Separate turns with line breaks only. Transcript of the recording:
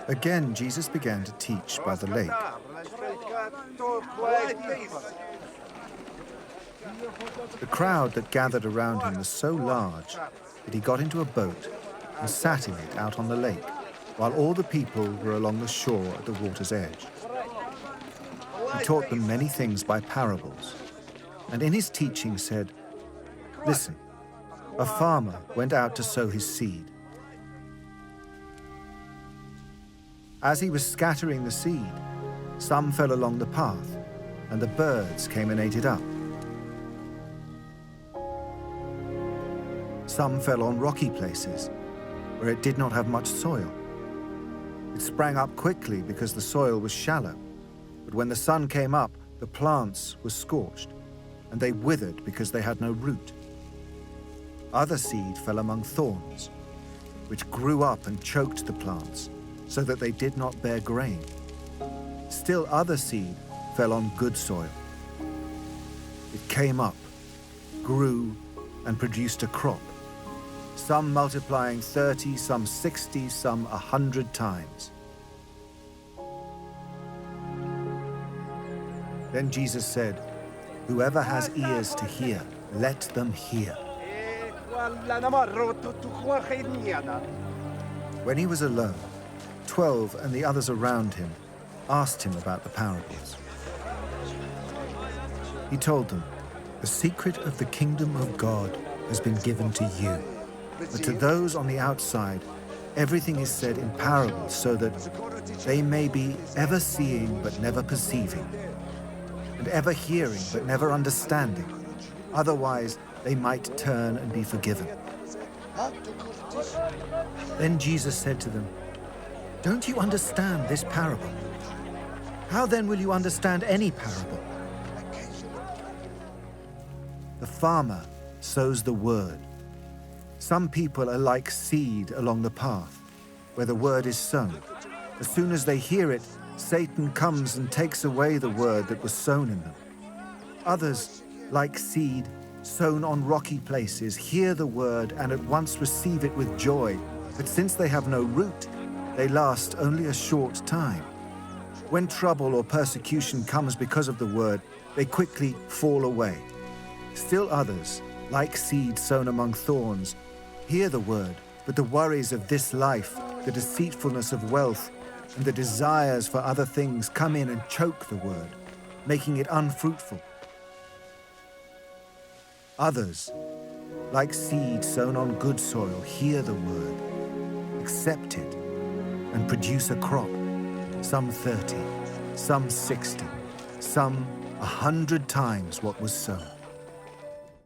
Again, Jesus began to teach by the lake. The crowd that gathered around him was so large that he got into a boat and sat in it out on the lake, while all the people were along the shore at the water's edge. He taught them many things by parables, and in his teaching said, "Listen, a farmer went out to sow his seed. As he was scattering the seed, some fell along the path, and the birds came and ate it up. Some fell on rocky places, where it did not have much soil. It sprang up quickly because the soil was shallow, but when the sun came up, the plants were scorched, and they withered because they had no root. Other seed fell among thorns, which grew up and choked the plants, so that they did not bear grain. Still other seed fell on good soil. It came up, grew, and produced a crop, some multiplying 30, some 60, some 100 times." Then Jesus said, "Whoever has ears to hear, let them hear." When he was alone, 12 and the others around him asked him about the parables. He told them, "The secret of the kingdom of God has been given to you. But to those on the outside, everything is said in parables so that they may be ever seeing but never perceiving, and ever hearing but never understanding. Otherwise, they might turn and be forgiven." Then Jesus said to them, "Don't you understand this parable? How then will you understand any parable? The farmer sows the word. Some people are like seed along the path, where the word is sown. As soon as they hear it, Satan comes and takes away the word that was sown in them. Others, like seed sown on rocky places, hear the word and at once receive it with joy, but since they have no root, they last only a short time. When trouble or persecution comes because of the word, they quickly fall away. Still others, like seed sown among thorns, hear the word, but the worries of this life, the deceitfulness of wealth, and the desires for other things come in and choke the word, making it unfruitful. Others, like seed sown on good soil, hear the word, accept it, and produce a crop, some 30, some 60, some 100 times what was sown."